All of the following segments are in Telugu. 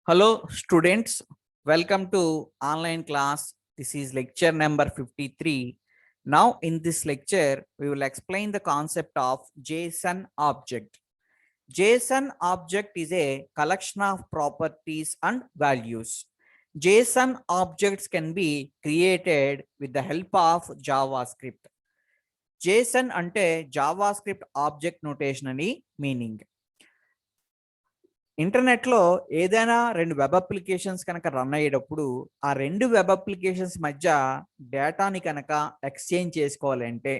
Hello students, welcome to online class. This is lecture number 53. Now in this lecture, we will explain the concept of JSON object. JSON object is a collection of properties and values. JSON objects can be created with the help of JavaScript. JSON ante JavaScript object notation ani meaning. ఇంటర్నెట్లో ఏదైనా రెండు వెబ్ అప్లికేషన్స్ కనుక రన్ అయ్యేటప్పుడు ఆ రెండు వెబ్ అప్లికేషన్స్ మధ్య డేటాని కనుక ఎక్స్చేంజ్ చేసుకోవాలంటే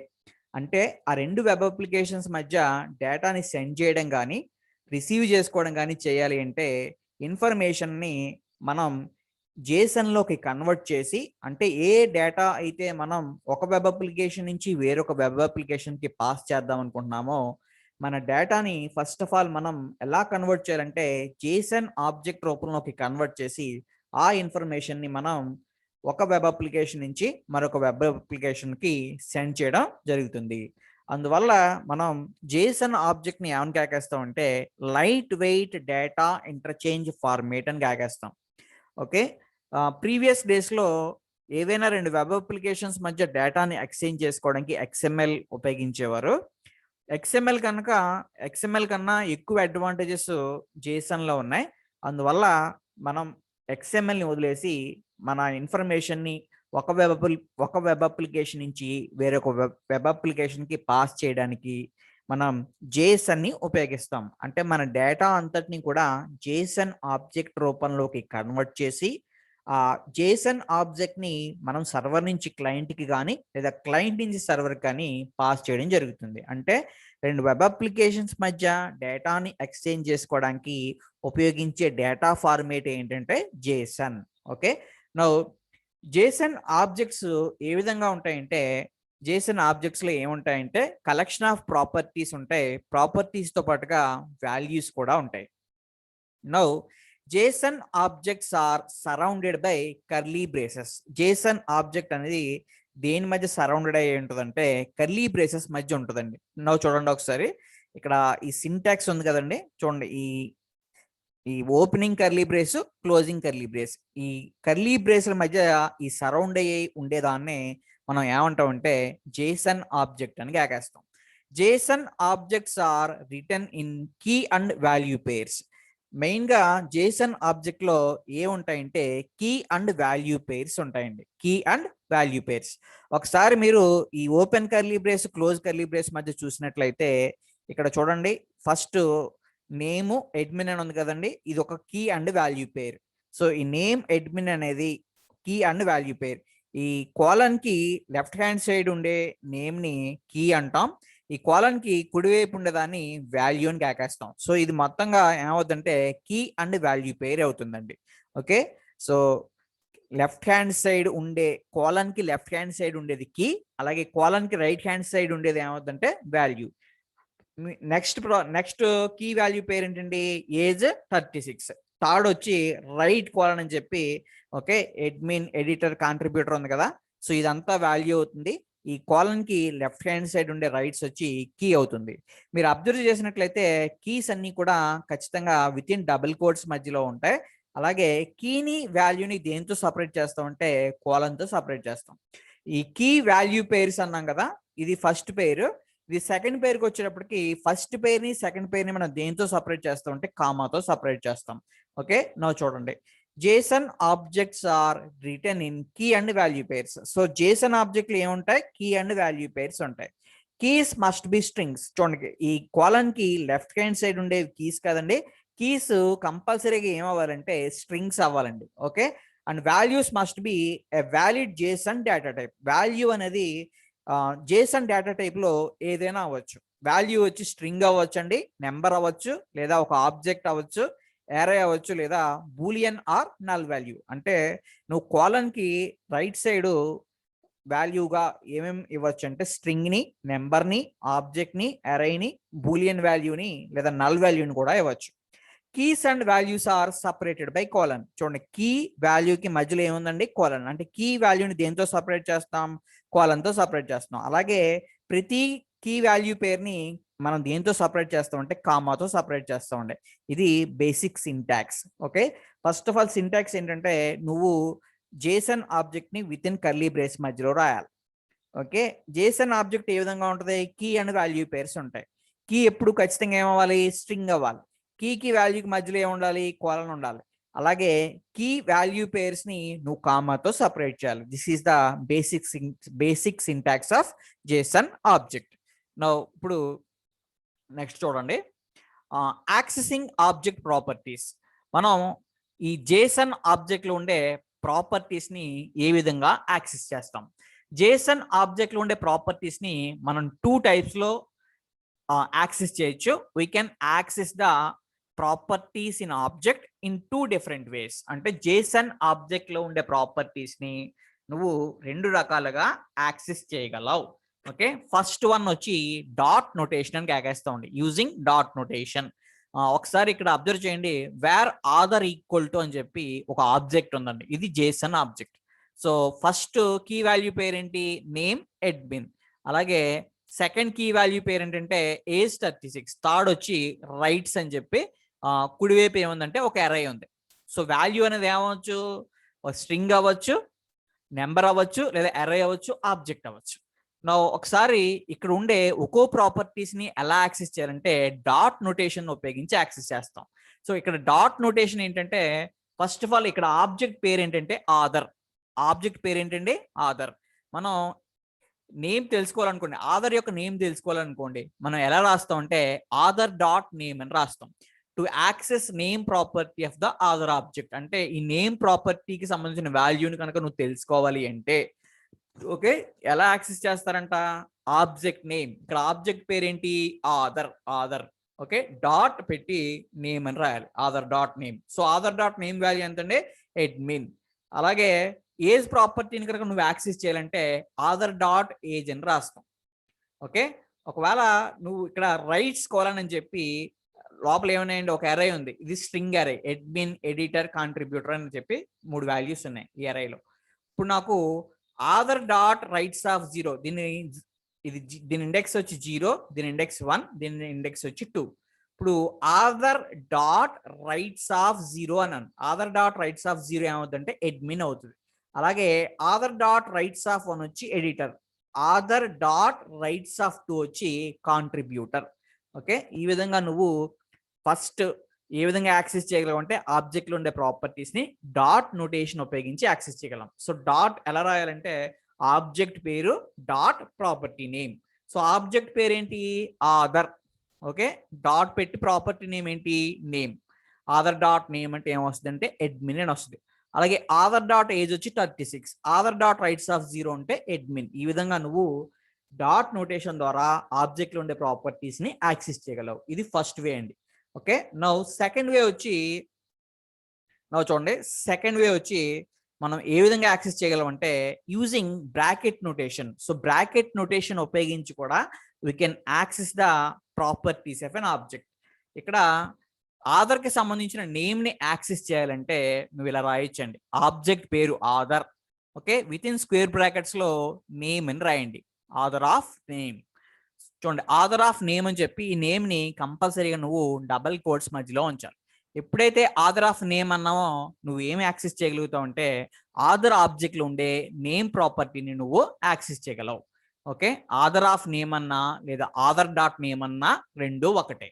అంటే ఆ రెండు వెబ్ అప్లికేషన్స్ మధ్య డేటాని సెండ్ చేయడం కానీ రిసీవ్ చేసుకోవడం కానీ చేయాలి అంటే ఇన్ఫర్మేషన్ని మనం జేసన్లోకి కన్వర్ట్ చేసి అంటే ఏ డేటా అయితే మనం ఒక వెబ్ అప్లికేషన్ నుంచి వేరొక వెబ్ అప్లికేషన్కి పాస్ చేద్దాం అనుకుంటున్నామో మన డేటాని ఫస్ట్ ఆఫ్ ఆల్ మనం ఎలా కన్వర్ట్ చేయాలంటే జేసన్ ఆబ్జెక్ట్ రూపంలోకి కన్వర్ట్ చేసి ఆ ఇన్ఫర్మేషన్ని మనం ఒక వెబ్ అప్లికేషన్ నుంచి మరొక వెబ్ అప్లికేషన్కి సెండ్ చేయడం జరుగుతుంది. అందువల్ల మనం జేసన్ ఆబ్జెక్ట్ని ఏమని కాకేస్తామంటే light weight data interchange format అని కాకేస్తాం. ఓకే, ప్రీవియస్ డేస్లో ఏవైనా రెండు వెబ్ అప్లికేషన్స్ మధ్య డేటాని ఎక్స్చేంజ్ చేసుకోవడానికి XML ఉపయోగించేవారు. XML కన్నా ఎక్కువ అడ్వాంటేజెస్ జేసన్లో ఉన్నాయి. అందువల్ల మనం XMLని వదిలేసి మన ఇన్ఫర్మేషన్ని ఒక వెబ్ అప్లికేషన్ నుంచి వేరొక వెబ్ అప్లికేషన్కి పాస్ చేయడానికి మనం జేసన్ని ఉపయోగిస్తాం. అంటే మన డేటా అంతటిని కూడా జేసన్ ఆబ్జెక్ట్ రూపంలోకి కన్వర్ట్ చేసి ఆ జేసన్ ఆబ్జెక్ట్ని మనం సర్వర్ నుంచి క్లయింట్కి కానీ లేదా క్లయింట్ నుంచి సర్వర్ కానీ పాస్ చేయడం జరుగుతుంది. అంటే రెండు వెబ్ అప్లికేషన్స్ మధ్య డేటాని ఎక్స్చేంజ్ చేసుకోవడానికి ఉపయోగించే డేటా ఫార్మేట్ ఏంటంటే JSON. Okay, now JSON objects ఏ విధంగా ఉంటాయంటే జేసన్ ఆబ్జెక్ట్స్లో ఏముంటాయంటే కలెక్షన్ ఆఫ్ ప్రాపర్టీస్ ఉంటాయి, ప్రాపర్టీస్తో పాటుగా వాల్యూస్ కూడా ఉంటాయి. Now JSON objects are surrounded by curly braces. JSON object అనేది దేని మధ్య సరౌండెడ్ అయ్యి ఉంటుందంటే కర్లీ బ్రేసెస్ మధ్య ఉంటుందండి. నవ్వు చూడండి ఒకసారి, ఇక్కడ ఈ సింటాక్స్ ఉంది కదండి, చూడండి ఈ opening curly brace, closing curly brace, ఈ కర్లీ బ్రేస్ల మధ్య ఈ సరౌండ్ అయ్యి ఉండేదాన్ని మనం ఏమంటామంటే జేసన్ ఆబ్జెక్ట్ అని కాకేస్తాం. JSON objects are return in key and value pairs. మెయిన్గా జేసన్ ఆబ్జెక్ట్లో ఏ ఉంటాయంటే కీ అండ్ వాల్యూ పేర్స్ ఉంటాయండి. కీ అండ్ వాల్యూ పేర్స్ ఒకసారి మీరు ఈ open curly brace, close curly brace మధ్య చూసినట్లయితే ఇక్కడ చూడండి, ఫస్ట్ నేమ్ అడ్మిన్ అని ఉంది కదండి, ఇది ఒక key and value pair. So ఈ నేమ్ అడ్మిన్ అనేది కీ అండ్ వాల్యూ పేర్. ఈ కోలన్కి లెఫ్ట్ హ్యాండ్ సైడ్ ఉండే నేమ్ని కీ అంటాం, ఈ కోలన్కి కుడివైపు ఉండేదాన్ని వాల్యూ అని కాకేస్తాం. సో ఇది మొత్తంగా ఏమవుతుందంటే కీ అండ్ వాల్యూ పేర్ అవుతుందండి. Okay, so left hand side ఉండే కోలన్కి లెఫ్ట్ హ్యాండ్ సైడ్ ఉండేది కీ, అలాగే కోలన్కి రైట్ హ్యాండ్ సైడ్ ఉండేది ఏమవుతుందంటే వాల్యూ. నెక్స్ట్ కీ వాల్యూ పేరు ఏంటండి ఏజ్ 36. థర్డ్ వచ్చి రైట్ కోలన్ అని చెప్పి ఓకే అడ్మిన్ ఎడిటర్ కాంట్రిబ్యూటర్ ఉంది కదా, సో ఇదంతా వాల్యూ అవుతుంది. ఈ కాలన్కి లెఫ్ట్ హ్యాండ్ సైడ్ ఉండే రైట్స్ వచ్చి కీ అవుతుంది. మీరు అబ్జర్వ్ చేసినట్లయితే కీస్ అన్ని కూడా ఖచ్చితంగా విత్ ఇన్ డబుల్ కోట్స్ మధ్యలో ఉంటాయి. అలాగే కీని వాల్యూని దేంతో సపరేట్ చేస్తామంటే కోలన్తో సపరేట్ చేస్తాం. ఈ కీ వాల్యూ పేర్స్ అన్నాం కదా, ఇది ఫస్ట్ పేరు. ఇది సెకండ్ పేరుకి వచ్చేటప్పటికి ఫస్ట్ పేరుని సెకండ్ పేరుని మనం దేంతో సపరేట్ చేస్తామంటే కామాతో సపరేట్ చేస్తాం. ఓకే, నవ్వు చూడండి, JSON objects are return in key and value pairs. So JSON ఆబ్జెక్ట్లు ఏముంటాయి, కీ అండ్ వాల్యూ పేర్స్ ఉంటాయి. Keys must be strings. చూడండి, ఈ కాలన్కి లెఫ్ట్ హ్యాండ్ సైడ్ ఉండే కీస్ కదండి, కీస్ కంపల్సరీగా ఏమవ్వాలంటే స్ట్రింగ్స్ అవ్వాలండి. Okay, and values must be a valid JSON data type. Value అనేది JSON డేటా టైప్లో ఏదైనా అవ్వచ్చు. వాల్యూ వచ్చి స్ట్రింగ్ అవ్వచ్చు అండి, నెంబర్ అవ్వచ్చు, లేదా ఒక ఆబ్జెక్ట్ అవ్వచ్చు, ఏరే అవ్వచ్చు, లేదా బూలియన్ ఆర్ నల్ వాల్యూ. అంటే నువ్వు కాలన్కి రైట్ సైడ్ వాల్యూగా ఏమేమి ఇవ్వచ్చు అంటే స్ట్రింగ్ని, నెంబర్ని, ఆబ్జెక్ట్ని, అరేని, బూలియన్ వాల్యూని లేదా నల్ వాల్యూని కూడా ఇవ్వచ్చు. Keys and values are separated by colon. చూడండి, కీ వాల్యూకి మధ్యలో ఏముందండి కోలన్. అంటే కీ వాల్యూని దేంతో సపరేట్ చేస్తాం, కోలన్తో సపరేట్ చేస్తున్నాం. అలాగే ప్రతి కీ వాల్యూ పేరుని మనం దేంతో సపరేట్ చేస్తామంటే కామాతో సపరేట్ చేస్తామండి. ఇది basic syntax. Okay, first of all syntax ఏంటంటే నువ్వు జేసన్ ఆబ్జెక్ట్ ని విత్ ఇన్ కర్లీ బ్రేస్ మధ్యలో రాయాలి. ఓకే, జేసన్ ఆబ్జెక్ట్ ఏ విధంగా ఉంటుంది? కీ అండ్ వాల్యూ పేర్స్ ఉంటాయి. కీ ఎప్పుడు ఖచ్చితంగా ఏమవ్వాలి? స్ట్రింగ్ అవ్వాలి. కీకి వాల్యూకి మధ్యలో ఏముండాలి? కోలన్ ఉండాలి. అలాగే కీ వాల్యూ పేర్స్ ని నువ్వు కామాతో సపరేట్ చేయాలి. This is the basic syntax of Jason object. ఇప్పుడు నెక్స్ట్ చూడండి, యాక్సెసింగ్ ఆబ్జెక్ట్ ప్రాపర్టీస్. మనం ఈ జేసన్ ఆబ్జెక్ట్ లో ఉండే ప్రాపర్టీస్ ని ఏ విధంగా యాక్సెస్ చేస్తాం? జేసన్ ఆబ్జెక్ట్ లో ఉండే ప్రాపర్టీస్ ని మనం 2 టైప్స్ లో యాక్సెస్ చేయొచ్చు. We can access the properties in object in 2 different ways. అంటే జేసన్ ఆబ్జెక్ట్ లో ఉండే ప్రాపర్టీస్ ని నువ్వు 2 రకాలుగా యాక్సెస్ చేయగలవు. ఓకే, ఫస్ట్ వన్ వచ్చి డాట్ నోటేషన్ అని కేకేస్తా ఉండి, యూజింగ్ డాట్ నోటేషన్. ఒకసారి ఇక్కడ అబ్జర్వ్ చేయండి, వేర్ ఆదర్ ఈక్వల్ టు అని చెప్పి ఒక ఆబ్జెక్ట్ ఉందండి. ఇది JSON object. So first key value pair ఏంటి? Name admin. అలాగే సెకండ్ కీ వాల్యూ పేరు ఏంటంటే ఏజ్ 36. థర్డ్ వచ్చి రైట్స్ అని చెప్పి కుడివైపు ఏముందంటే ఒక అరే ఉంది. సో వాల్యూ అనేది ఏమవచ్చు? ఒక స్ట్రింగ్ అవ్వచ్చు, నెంబర్ అవ్వచ్చు, లేదా అరే అవ్వచ్చు, ఆబ్జెక్ట్ అవ్వచ్చు. నా ఒకసారి ఇక్కడ ఉండే ఒక్కో ప్రాపర్టీస్ ని ఎలా యాక్సెస్ చేయాలంటే డాట్ నోటేషన్ ఉపయోగించి యాక్సెస్ చేస్తాం. సో ఇక్కడ డాట్ నోటేషన్ ఏంటంటే ఫస్ట్ ఆఫ్ ఆల్ ఇక్కడ ఆబ్జెక్ట్ పేరు ఏంటంటే ఆదర్. ఆబ్జెక్ట్ పేరు ఏంటంటే ఆదర్. మనం నేమ్ తెలుసుకోవాలనుకోండి, ఆదర్ యొక్క నేమ్ తెలుసుకోవాలనుకోండి, మనం ఎలా రాస్తాం అంటే ఆదర్ డాట్ నేమ్ అని రాస్తాం. To access name property of the other object. అంటే ఈ నేమ్ ప్రాపర్టీకి సంబంధించిన వాల్యూని కనుక నువ్వు తెలుసుకోవాలి అంటే ఓకే, ఎలా యాక్సెస్ చేస్తారంట? Object name. ఇక్కడ ఆబ్జెక్ట్ పేరేంటి? ఆదర్. ఆదర్. ఓకే, డాట్ పెట్టి నేమ్ అని రాయాలి, other dot name. So other dot name value ఎంతండి? అడ్మిన్. అలాగే ఏజ్ ప్రాపర్టీని కనుక నువ్వు యాక్సెస్ చేయాలంటే ఆదర్ డాట్ ఏజ్ అని రాస్తాం. ఓకే, ఒకవేళ నువ్వు ఇక్కడ రైట్స్ కోలన్ అని చెప్పి లోపల ఏమన్నాయండి? ఒక అరే ఉంది. ఇది స్ట్రింగ్ అరే, అడ్మిన్, ఎడిటర్, కాంట్రిబ్యూటర్ అని చెప్పి 3 వాల్యూస్ ఉన్నాయి ఈ అరేలో. ఇప్పుడు నాకు ఆదర్ డాట్ రైట్స్ ఆఫ్ 0, దీని ఇండెక్స్ వచ్చి 0, దీని ఇండెక్స్ 1, దీని ఇండెక్స్ వచ్చి 2. ఇప్పుడు ఆదర్ డాట్ రైట్స్ ఆఫ్ 0 అన్నాను. ఆదర్ డాట్ రైట్స్ ఆఫ్ 0 ఏమవుతుందంటే అడ్మిన్ అవుతుంది. అలాగే ఆదర్ డాట్ రైట్స్ ఆఫ్ 1 వచ్చి editor. Other dot rights of 2 వచ్చి కాంట్రిబ్యూటర్. ఓకే, ఈ విధంగా నువ్వు ఫస్ట్ ఏ విధంగా యాక్సెస్ చేయగలం అంటే ఆబ్జెక్ట్ లో ఉండే ప్రాపర్టీస్ ని డాట్ నోటేషన్ ఉపయోగించి యాక్సెస్ చేయగలం. సో డాట్ ఎలా రాయాలంటే ఆబ్జెక్ట్ పేరు dot property name. So object పేరు ఏంటి? ఆదర్. ఓకే, డాట్ పెట్టి ప్రాపర్టీ నేమ్ ఏంటి? నేమ్. ఆదర్ డాట్ నేమ్ అంటే ఏమొస్తుంది అంటే అడ్మిన్ అని వస్తుంది. అలాగే ఆదర్ డాట్ ఏజ్ వచ్చి 36. ఆదర్ డాట్ రైట్స్ ఆఫ్ 0 అంటే అడ్మిన్. ఈ విధంగా నువ్వు డాట్ నోటేషన్ ద్వారా ఆబ్జెక్ట్ లో ఉండే ప్రాపర్టీస్ ని యాక్సెస్ చేయగలవు. ఇది ఫస్ట్ వే అండి. ఓకే, నౌ సెకండ్ వే వచ్చి చూడండి, సెకండ్ వే వచ్చి మనం ఏ విధంగా యాక్సెస్ చేయగలం అంటే using bracket notation. So bracket notation ఉపయోగించి కూడా we can access the properties of an object. ఇక్కడ ఆదర్ కి సంబంధించిన నేమ్ ని యాక్సెస్ చేయాలంటే నువ్వు ఇలా రాయొచ్చండి, ఆబ్జెక్ట్ పేరు other. Okay, within square brackets లో నేమ్ అని రాయండి, ఆదర్ ఆఫ్ నేమ్. చూడండి, ఆదర్ ఆఫ్ నేమ్ అని చెప్పి ఈ నేమ్ ని కంపల్సరీగా నువ్వు డబల్ కోట్స్ మధ్యలో ఉంచాలి. ఎప్పుడైతే ఆదర్ ఆఫ్ నేమ్ అన్నావో నువ్వు ఏమి యాక్సెస్ చేయగలుగుతావు అంటే ఆదర్ ఆబ్జెక్ట్ లో ఉండే నేమ్ ప్రాపర్టీని నువ్వు యాక్సెస్ చేయగలవు. ఓకే, ఆదర్ ఆఫ్ నేమ్ అన్నా లేదా ఆదర్ డాట్ నేమ్ అన్నా రెండు ఒకటే.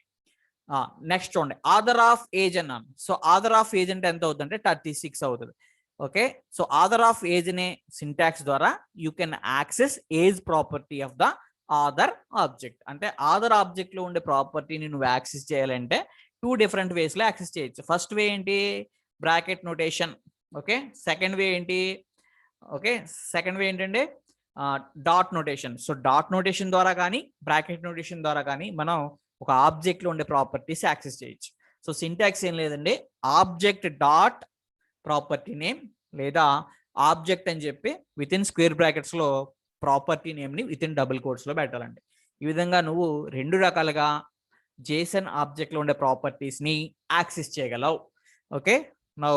నెక్స్ట్ చూడండి, ఆదర్ ఆఫ్ ఏజ్ అన్నాను. సో ఆదర్ ఆఫ్ ఏజ్ అంటే ఎంత అవుతుంది అంటే 36 అవుతుంది. Okay, so other of age అనే సింటాక్స్ ద్వారా you can access age property of the other object. అంటే ఆదర్ ఆబ్జెక్ట్ లో ఉండే ప్రాపర్టీని నువ్వు యాక్సెస్ చేయాలంటే 2 డిఫరెంట్ వేస్ లో యాక్సెస్ చేయొచ్చు. ఫస్ట్ వే ఏంటి? Bracket notation. Okay, second way ఏంటి? ఓకే, సెకండ్ వే ఏంటంటే dot notation. So dot notation ద్వారా కానీ బ్రాకెట్ నోటేషన్ ద్వారా కానీ మనం ఒక ఆబ్జెక్ట్ లో ఉండే ప్రాపర్టీస్ యాక్సెస్ చేయొచ్చు. సో సింటాక్స్ ఏం లేదండి, ఆబ్జెక్ట్ డాట్ ప్రాపర్టీ నేమ్ లేదా ఆబ్జెక్ట్ అని చెప్పి విత్ ఇన్ స్క్వేర్ బ్రాకెట్స్ లో ప్రాపర్టీ నేమ్ ని విత్ ఇన్ డబుల్ కోట్స్ లో పెట్టాలండి. ఈ విధంగా నువ్వు 2 రకాలుగా జేసన్ ఆబ్జెక్ట్ లో ఉండే ప్రాపర్టీస్ ని యాక్సెస్ చేయగలవు. ఓకే, నౌ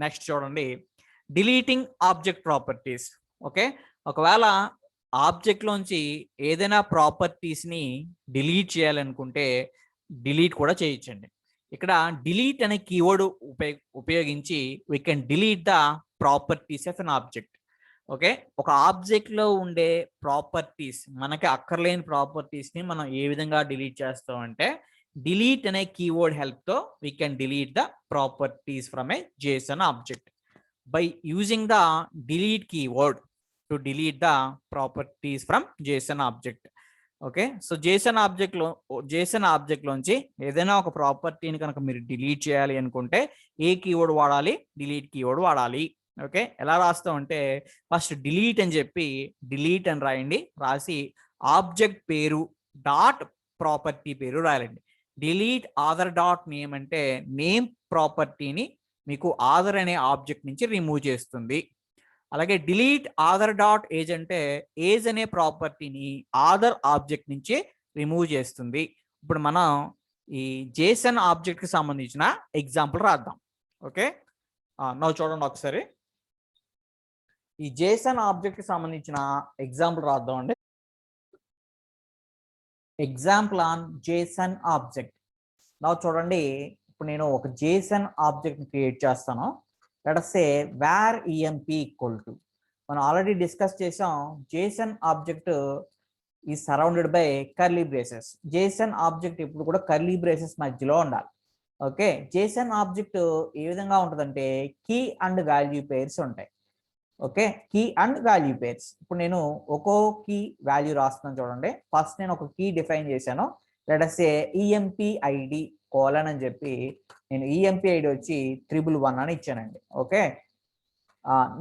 నెక్స్ట్ చూడండి, డిలీటింగ్ ఆబ్జెక్ట్ ప్రాపర్టీస్. ఓకే, ఒకవేళ ఆబ్జెక్ట్ లోంచి ఏదైనా ప్రాపర్టీస్ ని డిలీట్ చేయాలనుకుంటే డిలీట్ కూడా చేయొచ్చండి. ఇక్కడ డిలీట్ అనే కీవర్డ్ ఉపయోగించి we can delete the properties of an object. Okay, ఒక ఆబ్జెక్ట్ లో ఉండే ప్రాపర్టీస్, మనకి అక్కర్లేని ప్రాపర్టీస్ ని మనం ఏ విధంగా డిలీట్ చేస్తాం అంటే డిలీట్ అనే కీవర్డ్ హెల్ప్ తో we can delete the properties from A JSON object by using the delete keyword to delete the properties from JSON object. Okay, so JSON object లోంచి ఏదైనా ఒక ప్రాపర్టీని కనుక మీరు డిలీట్ చేయాలి అనుకుంటే ఏ కీవర్డ్ వాడాలి? డిలీట్ కీవర్డ్ వాడాలి. ఓకే, ఎలా రాస్తాం అంటే ఫస్ట్ డిలీట్ అని చెప్పి డిలీట్ అని రాయండి. రాసి ఆబ్జెక్ట్ పేరు డాట్ ప్రాపర్టీ పేరు రాయాలండి. డిలీట్ ఆధార్ డాట్ నేమ్ అంటే నేమ్ ప్రాపర్టీని మీకు ఆధార్ అనే ఆబ్జెక్ట్ నుంచి రిమూవ్ చేస్తుంది. అలాగే డిలీట్ ఆధార్ డాట్ ఏజ్ అంటే ఏజ్ అనే ప్రాపర్టీని ఆధార్ ఆబ్జెక్ట్ నుంచి రిమూవ్ చేస్తుంది. ఇప్పుడు మనం ఈ JSON ఆబ్జెక్ట్ కి సంబంధించిన ఎగ్జాంపుల్ రాద్దాం. ఓకే, నవ్వు చూడండి ఒకసారి. ఈ JSON ఆబ్జెక్ట్ కి సంబంధించిన ఎగ్జాంపుల్ రాద్దాం అండి. Example on JSON object. నవ్వు చూడండి, ఇప్పుడు నేను ఒక JSON ఆబ్జెక్ట్ ని క్రియేట్ చేస్తాను. let us say var emp equal to, మనం ఆల్రెడీ డిస్కస్ చేసాం, JSON ఆబ్జెక్ట్ ఈ surrounded by curly braces. JSON object ఇప్పుడు కూడా కర్లీ బ్రేసెస్ మధ్యలో ఉండాలి. ఓకే, JSON ఆబ్జెక్ట్ ఏ విధంగా ఉంటుందంటే కీ అండ్ వాల్యూ పేర్స్ ఉంటాయి. Okay, key and value pairs. ఇప్పుడు నేను ఒక్కో కీ వాల్యూ రాస్తున్నాను చూడండి. ఫస్ట్ నేను ఒక కీ డిఫైన్ చేశాను. let us say emp id colon అని చెప్పి నేను emp id వచ్చి 111 అని ఇచ్చానండి. Okay,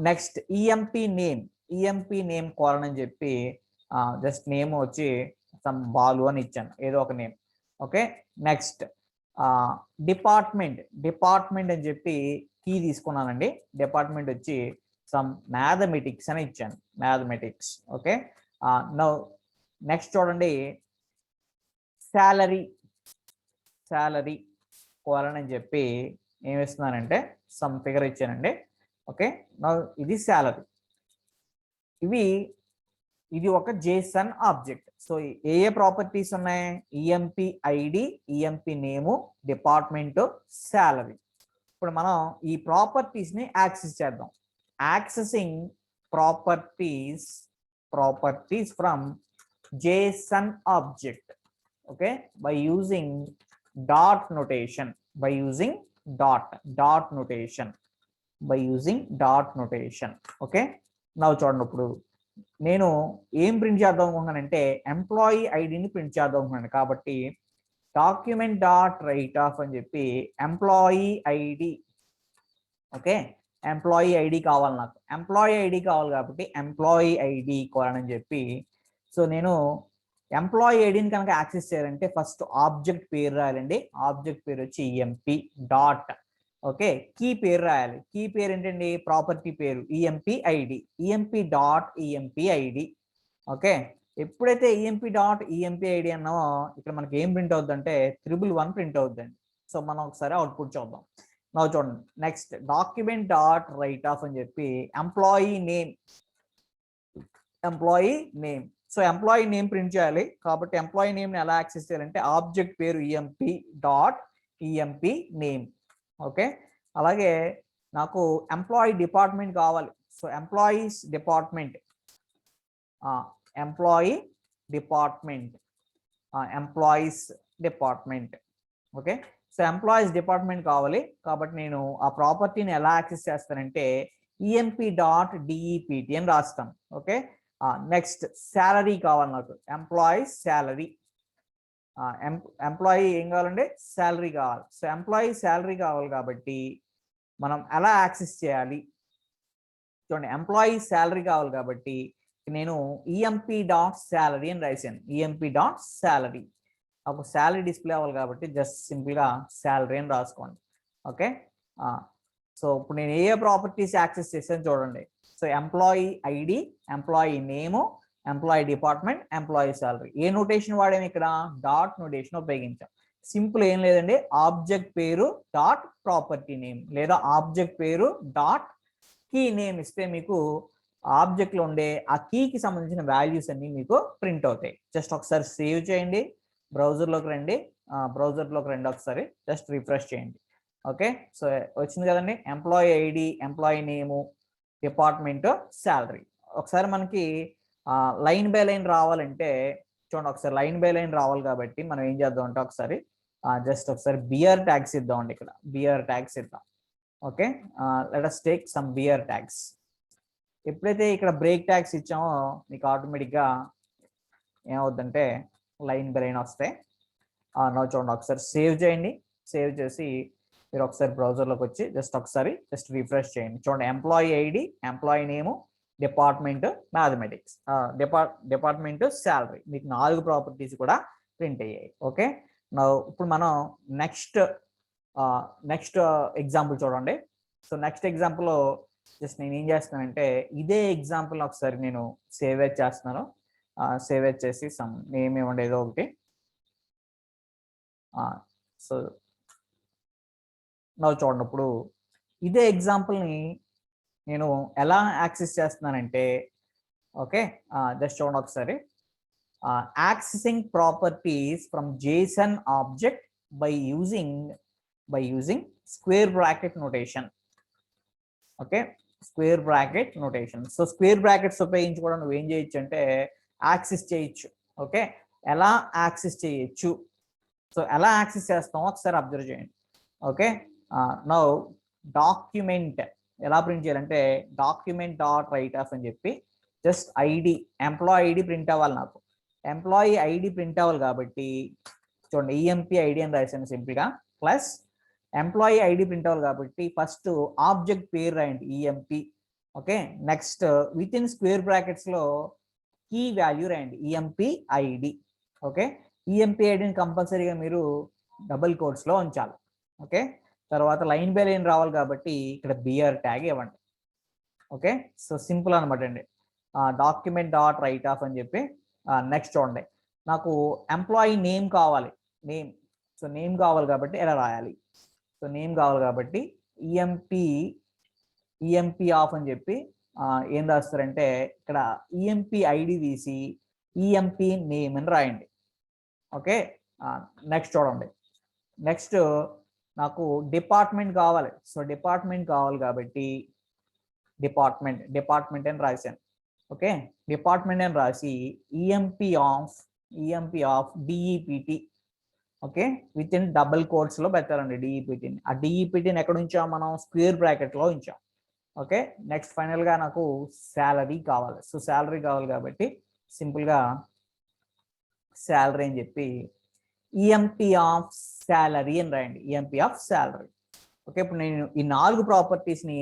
next emp name colon అని చెప్పి జస్ట్ నేమ్ వచ్చి సమ్ బాలు అని ఇచ్చాను, ఏదో ఒక నేమ్. ఓకే, నెక్స్ట్ డిపార్ట్మెంట్ అని చెప్పి కీ తీసుకున్నానండి. డిపార్ట్మెంట్ వచ్చి సమ్ మ్యాథమెటిక్స్ అని ఇచ్చాను, మ్యాథమెటిక్స్. ఓకే, నౌ నెక్స్ట్ చూడండి, శాలరీ కోలన్ అని చెప్పి ఏమి ఇస్తున్నానంటే సమ్ ఫిగర్ ఇచ్చానండి. ఓకే, నౌ ఇది శాలరీ. ఇది ఒక JSON ఆబ్జెక్ట్. సో ఏ ప్రాపర్టీస్ ఉన్నాయి? emp id, emp నేము, డిపార్ట్మెంట్, శాలరీ. ఇప్పుడు మనం ఈ ప్రాపర్టీస్ ని యాక్సెస్ చేద్దాం. Accessing properties from JSON object. Okay, by using dot notation. Okay, నవ్వు చూడండి, ఇప్పుడు నేను ఏం ప్రింట్ చేద్దాం అనుకుంటున్నానంటే ఎంప్లాయీ ఐడిని ప్రింట్ చేద్దాం అనుకున్నాను. కాబట్టి డాక్యుమెంట్ డాట్ రైట్ ఆఫ్ అని చెప్పి employee ID. Okay, employee ID కావాలి, నాకు ఎంప్లాయీ ఐడి కావాలి కాబట్టి ఎంప్లాయీ ఐడి కోవాలని చెప్పి, సో నేను ఎంప్లాయీ ఐడిని కనుక యాక్సెస్ చేయాలంటే ఫస్ట్ ఆబ్జెక్ట్ పేరు రాయాలండి. ఆబ్జెక్ట్ పేరు వచ్చి emp డాట్. ఓకే, కీ పేరు రాయాలి. కీ పేరు ఏంటండి? ప్రాపర్టీ పేరు emp dot emp id. Okay, ఎప్పుడైతే emp డాట్ emp id అన్నామో ఇక్కడ మనకి ఏం ప్రింట్ అవుతుందంటే 111 ప్రింట్ అవుతుందండి. సో మనం ఒకసారి అవుట్పుట్ చూద్దాం. నవ్వు చూడండి, next document dot write of అని చెప్పి employee name. So employee name print చేయాలి కాబట్టి ఎంప్లాయీ నేమ్ ని ఎలా యాక్సెస్ చేయాలంటే ఆబ్జెక్ట్ పేరు emp dot emp name. Okay, అలాగే నాకు ఎంప్లాయీ డిపార్ట్మెంట్ కావాలి. So employees department. Okay, so employees department కావాలి కాబట్టి నేను ఆ ప్రాపర్టీని ఎలా యాక్సెస్ చేస్తానంటే emp డాట్ dept అని రాస్తాను. ఓకే, నెక్స్ట్ శాలరీ కావాలి నాకు, ఎంప్లాయీస్ శాలరీ. ఎంప్లాయీ ఏం కావాలంటే శాలరీ కావాలి. సో ఎంప్లాయీ శాలరీ కావాలి కాబట్టి మనం ఎలా యాక్సెస్ చేయాలి చూడండి. ఎంప్లాయీ శాలరీ కావాలి కాబట్టి నేను emp డాట్ శాలరీ అని రాశాను. emp డాట్ శాలరీ, ఒక శాలరీ డిస్ప్లే అవ్వాలి కాబట్టి జస్ట్ సింపుల్ గా శాలరీ అని రాసుకోండి. ఓకే, సో ఇప్పుడు నేను ఏ ప్రాపర్టీస్ యాక్సెస్ చేశాను చూడండి. So employee ID, employee name, employee department, employee salary. ఏ నోటేషన్ వాడాము ఇక్కడ? Dot notation ఉపయోగించాం. సింపుల్, ఏం లేదండి, ఆబ్జెక్ట్ పేరు డాట్ ప్రాపర్టీ నేమ్ లేదా ఆబ్జెక్ట్ పేరు డాట్ కీ నేమ్ ఇస్తే మీకు ఆబ్జెక్ట్లో ఉండే ఆ కీకి సంబంధించిన వాల్యూస్ అన్ని మీకు ప్రింట్ అవుతాయి. జస్ట్ ఒకసారి సేవ్ చేయండి, బ్రౌజర్లోకి రండి, ఒకసారి జస్ట్ రిఫ్రెష్ చేయండి. ఓకే, సో వచ్చింది కదండి, ఎంప్లాయీ ఐడి, ఎంప్లాయీ నేము, డిపార్ట్మెంట్, శాలరీ. ఒకసారి మనకి లైన్ బై లైన్ రావాలంటే చూడండి, ఒకసారి లైన్ బై లైన్ రావాలి కాబట్టి మనం ఏం చేద్దాం అంటే ఒకసారి జస్ట్ ఒకసారి బియర్ ట్యాగ్స్ ఇద్దామండి. ఇక్కడ బియర్ ట్యాగ్స్ ఇద్దాం. Okay, let us take some BR tags. ఎప్పుడైతే ఇక్కడ బ్రేక్ ట్యాగ్స్ ఇచ్చామో మీకు ఆటోమేటిక్గా ఏమవుద్దంటే లైన్ బై లైన్ వస్తాయి. నా చూడండి, ఒకసారి సేవ్ చేయండి, సేవ్ చేసి మీరు ఒకసారి బ్రౌజర్లోకి వచ్చి జస్ట్ రిఫ్రెష్ చేయండి. చూడండి, ఎంప్లాయీ ఐడి, ఎంప్లాయీ నేము, డిపార్ట్మెంట్, మ్యాథమెటిక్స్, డిపార్ట్మెంట్, శాలరీ, మీకు 4 ప్రాపర్టీస్ కూడా ప్రింట్ అయ్యాయి. ఓకే, ఇప్పుడు మనం నెక్స్ట్ ఎగ్జాంపుల్ చూడండి. సో నెక్స్ట్ ఎగ్జాంపుల్లో జస్ట్ నేను ఏం చేస్తానంటే ఇదే ఎగ్జాంపుల్ ఒకసారి నేను సేవ్ చేస్తున్నాను. సేవ్ చేసి సమ్ నేమ్ ఇవ్వండి ఏదో ఒకటి. సో నా చూడండి, ఇప్పుడు ఇదే ఎగ్జాంపుల్ని నేను ఎలా యాక్సెస్ చేస్తున్నానంటే ఓకే, జస్ట్ చూడండి ఒకసారి. Accessing properties from Jason object by using square bracket notation. Okay, square bracket notation. So square brackets ఉపయోగించుకోవడం నువ్వు ఏం చేయొచ్చు అంటే యాక్సెస్ చేయొచ్చు. ఓకే, ఎలా యాక్సెస్ చేయొచ్చు, సో ఎలా యాక్సెస్ చేస్తామో ఒకసారి అబ్జర్వ్ చేయండి. ఓకే, నౌ డాక్యుమెంట్ ఎలా ప్రింట్ చేయాలంటే డాక్యుమెంట్ డాట్ రైట్ ఆఫ్ అని చెప్పి just ID, employee ID print అవ్వాలి. నాకు ఎంప్లాయీ ఐడి ప్రింట్ అవ్వాలి కాబట్టి చూడండి, ఈఎంపీ ఐడి అని రాశాను సింపుల్గా, ప్లస్ ఎంప్లాయీ ఐడి ప్రింట్ అవ్వాలి కాబట్టి ఫస్ట్ ఆబ్జెక్ట్ పేరు రాయండి EMP. Okay, next within square బ్రాకెట్స్లో కీ వాల్యూ రాయండి ఈఎంపీ ఐడి. ఓకే, ఈఎంపీ ఐడిని కంపల్సరీగా మీరు డబుల్ కోట్స్లో ఉంచాలి. ఓకే, తర్వాత లైన్ బై లైన్ రావాలి కాబట్టి ఇక్కడ బియర్ ట్యాగ్ ఇవ్వండి. ఓకే, సో సింపుల్ అనమాట అండి. డాక్యుమెంట్ డాట్ రైట్ ఆఫ్ అని చెప్పి నెక్స్ట్ చూడండి, నాకు ఎంప్లాయీ నేమ్ కావాలి, సో నేమ్ కావాలి కాబట్టి ఎలా రాయాలి, సో నేమ్ కావాలి కాబట్టి ఈఎంపీ ఆఫ్ అని చెప్పి ఏం రాస్తారంటే ఇక్కడ ఈఎంపీ ఐడి తీసి ఈఎంపీ నేమ్ అని రాయండి. ఓకే, నెక్స్ట్ చూడండి, నెక్స్ట్ నాకు డిపార్ట్మెంట్ కావాలి, సో డిపార్ట్మెంట్ కావాలి కాబట్టి డిపార్ట్మెంట్ అని రాశాను. ఓకే, డిపార్ట్మెంట్ అని రాసి EMP of DEPT. Okay, within double కోట్స్లో పెట్టాలండి డిఈపిటిని. ఆ డిఈపిటిని ఎక్కడ ఉంచాం మనం, స్క్వేర్ బ్రాకెట్లో ఉంచాం. ఓకే, నెక్స్ట్ ఫైనల్గా నాకు శాలరీ కావాలి, సో శాలరీ కావాలి కాబట్టి సింపుల్గా శాలరీ అని చెప్పి ఈఎంపీ ఆఫ్ శాలరీ అని రాయండి, ఈఎంపీ ఆఫ్ శాలరీ. ఓకే, ఇప్పుడు నేను ఈ 4 ప్రాపర్టీస్ని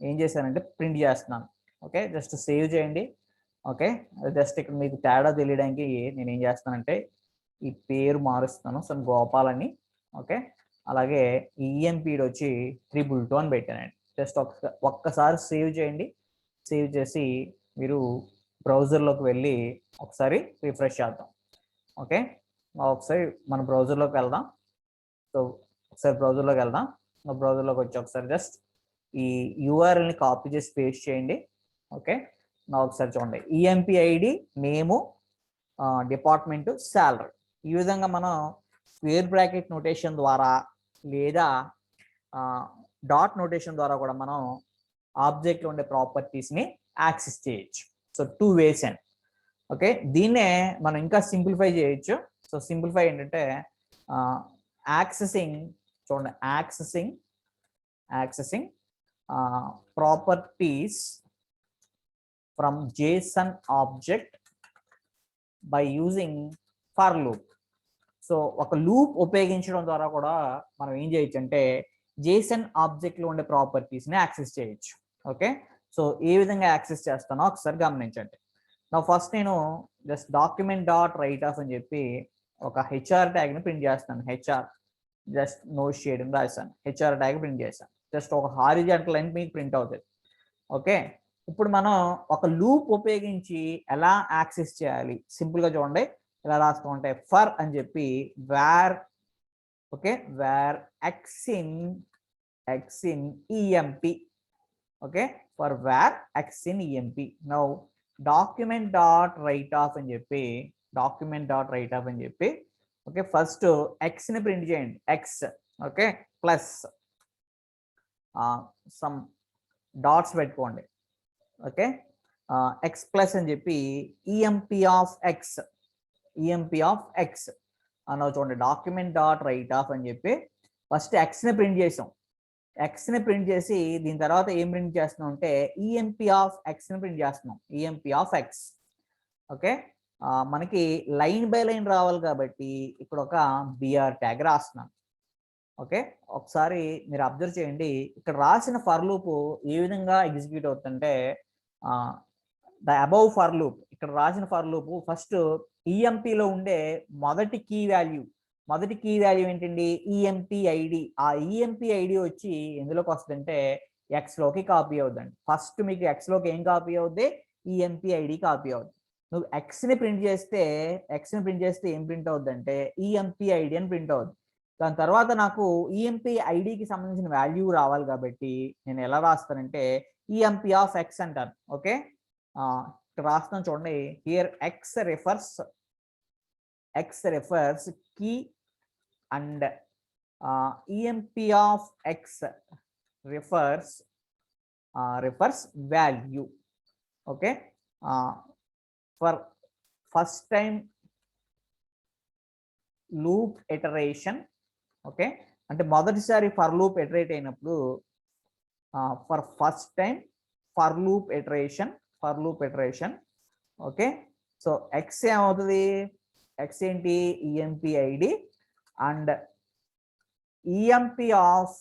ఏం చేశానంటే ప్రింట్ చేస్తున్నాను. ఓకే, జస్ట్ సేవ్ చేయండి. ఓకే, జస్ట్ ఇక్కడ మీకు తేడా తెలియడానికి నేను ఏం చేస్తానంటే ఈ పేరు మారుస్తాను, సో గోపాల్ అని. ఓకే, అలాగే ఈఎంపీడ్ వచ్చి 322 అని పెట్టానండి. జస్ట్ ఒక్కసారి సేవ్ చేయండి. సేవ్ చేసి మీరు బ్రౌజర్లోకి వెళ్ళి ఒకసారి రిఫ్రెష్ చేద్దాం. ఓకే, ఒకసారి మన బ్రౌజర్లోకి వెళ్దాం. సో ఒకసారి బ్రౌజర్లోకి వెళ్దాం. బ్రౌజర్లోకి వచ్చి ఒకసారి జస్ట్ ఈ యూఆర్ఎల్ని కాపీ చేసి పేస్ట్ చేయండి. ఓకే, నా ఒకసారి చూడండి, ఈఎంపీ ఐడి, నేము, డిపార్ట్మెంట్, శాలరీ. ఈ విధంగా మనం స్క్వేర్ బ్రాకెట్ నోటేషన్ ద్వారా లేదా డాట్ నోటేషన్ ద్వారా కూడా మనం ఆబ్జెక్ట్లో ఉండే ప్రాపర్టీస్ని యాక్సెస్ చేయొచ్చు. సో 2 ways అండి. ఓకే, దీన్నే మనం ఇంకా సింప్లిఫై చేయొచ్చు. సో సింప్లిఫై ఏంటంటే యాక్సెసింగ్, చూడండి, accessing properties from JSON object by using for loop. So ఒక లూప్ ఉపయోగించడం ద్వారా కూడా మనం ఏం చేయొచ్చు అంటే JSON ఆబ్జెక్ట్లో ఉండే ప్రాపర్టీస్ని యాక్సెస్ చేయొచ్చు. ఓకే, సో ఏ విధంగా యాక్సెస్ చేస్తానో ఒకసారి గమనించండి. నా ఫస్ట్ నేను just document dot write of అని చెప్పి ఒక హెచ్ఆర్ ట్యాగ్ని ప్రింట్ చేస్తాను. హెచ్ఆర్ జస్ట్ నో షేడ్ అని రాశాను, హెచ్ఆర్ ట్యాగ్ ప్రింట్ చేశాను. జస్ట్ ఒక హారిజాంటల్ లైన్ మీకు ప్రింట్ అవుతుంది. ఓకే, ఇప్పుడు మనం ఒక లూప్ ఉపయోగించి ఎలా యాక్సెస్ చేయాలి, సింపుల్గా చూడండి, ఎలా రాస్తామంటే ఫర్ అని చెప్పి var, okay, var x in EMP. Okay, for var x in EMP. Now document dot write of అని చెప్పి ఓకే ఫస్ట్ ఎక్స్ ని ప్రింట్ చేయండి, x okay plus some dots పెట్టుకోండి ఓకే ఎక్స్ ప్లస్ అని చెప్పి ఈఎంపి ఆఫ్ ఎక్స్ అన్న చూడండి. డాక్యుమెంట్ డాట్ రైట్ ఆఫ్ అని చెప్పి ఫస్ట్ ఎక్స్ ని ప్రింట్ చేసాం, ఎక్స్ ని ప్రింట్ చేసి దీని తర్వాత ఏం ప్రింట్ చేస్తున్నాం అంటే ఈఎంపి ఆఫ్ ఎక్స్ ని ప్రింట్ చేస్తున్నాం, ఈఎంపి ఆఫ్ ఎక్స్ ఓకే. మనకి లైన్ బై లైన్ రావాలి కాబట్టి ఇక్కడ ఒక బిఆర్ ట్యాగ్ రాస్తున్నాను ఓకే. ఒకసారి మీరు అబ్జర్వ్ చేయండి, ఇక్కడ రాసిన ఫర్ లూప్ ఏ విధంగా ఎగ్జిక్యూట్ అవుతుందంటే ద అబౌవ్ ఫర్ లూప్, ఇక్కడ రాసిన ఫర్ లూప్ ఫస్ట్ ఈఎంపిలో ఉండే మొదటి కీ వాల్యూ ఏంటండి ఈఎంపి ఐడి. ఆ ఈఎంపి ఐడి వచ్చి ఎందులోకి వస్తుందంటే ఎక్స్ లోకి కాపీ అవుద్దండి. ఫస్ట్ మీకు ఎక్స్ లోకి ఏం కాపీ అవుద్ది, ఈఎంపి ఐడి కాపీ అవుద్ది. నువ్వు ఎక్స్ ని ప్రింట్ చేస్తే ఏం ప్రింట్ అవుద్ది అంటే ఈఎంపి ఐడి అని ప్రింట్ అవుద్ది. దాని తర్వాత నాకు ఈఎంపి ఐడికి సంబంధించిన వాల్యూ రావాలి కాబట్టి నేను ఎలా రాస్తానంటే ఈఎంపి ఆఫ్ ఎక్స్ అంటాను ఓకే. ఇక్కడ రాస్తాను చూడండి, here x refers key and EMP of x refers value okay. For first time loop iteration okay, అంటే మొదటిసారి ఫర్ లూప్ ఇటరేట్ అయినప్పుడు for first time for loop iteration okay. So X ఏమవుతుంది, ఎక్స్ ఏంటి EMP ID and EMP of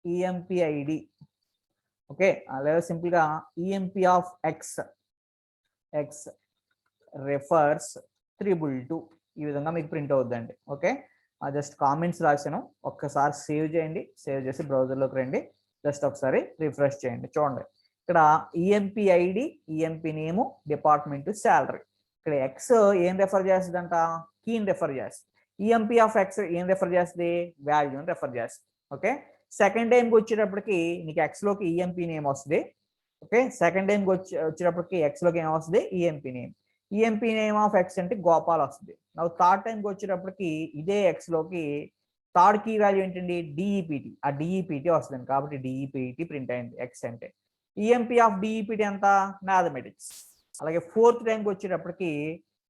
EMP ID okay, లేదా సింపుల్ గా ఈఎంపి ఆఫ్ ఎక్స్ రెఫర్స్ 322 ఈ విధంగా మీకు ప్రింట్ అవుద్దండి ఓకే. జస్ట్ కామెంట్స్ రాశాను, ఒక్కసారి సేవ్ చేయండి, సేవ్ చేసి బ్రౌజర్లోకి రండి, జస్ట్ ఒకసారి రిఫ్రెష్ చేయండి. చూడండి ఇక్కడ ఈఎంపి ఐడి, ఈఎంపి నేము, డిపార్ట్మెంట్, శాలరీ. ఇక్కడ ఎక్స్ ఏం రెఫర్ చేస్తుందంట, కీని రెఫర్ చేస్తుంది. ఈఎంపి ఆఫ్ ఎక్స్ ఏం రెఫర్ చేస్తుంది, వాల్యూని రెఫర్ చేస్తుంది ఓకే. సెకండ్ టైంకి వచ్చేటప్పటికి నీకు ఎక్స్ లోకి ఈఎంపి నేమ్ వస్తుంది ఓకే. సెకండ్ టైంకి వచ్చేటప్పటికి ఎక్స్ లోకి ఏం వస్తుంది, ఈఎంపి నేమ్ ఆఫ్ ఎక్స్ అంటే గోపాల్ వస్తుంది. నాకు థర్డ్ టైంకి వచ్చేటప్పటికి ఇదే ఎక్స్ లోకి థర్డ్ కీ వాల్యూ ఏంటండి డిఈపిటి, ఆ డిఈపిటి వస్తుంది కాబట్టి డిఈపిటి ప్రింట్ అయింది ఎక్స్ అంటే. ఈఎంపి ఆఫ్ డిఈపిటి ఎంత, మ్యాథమెటిక్స్. అలాగే ఫోర్త్ టైంకి వచ్చేటప్పటికి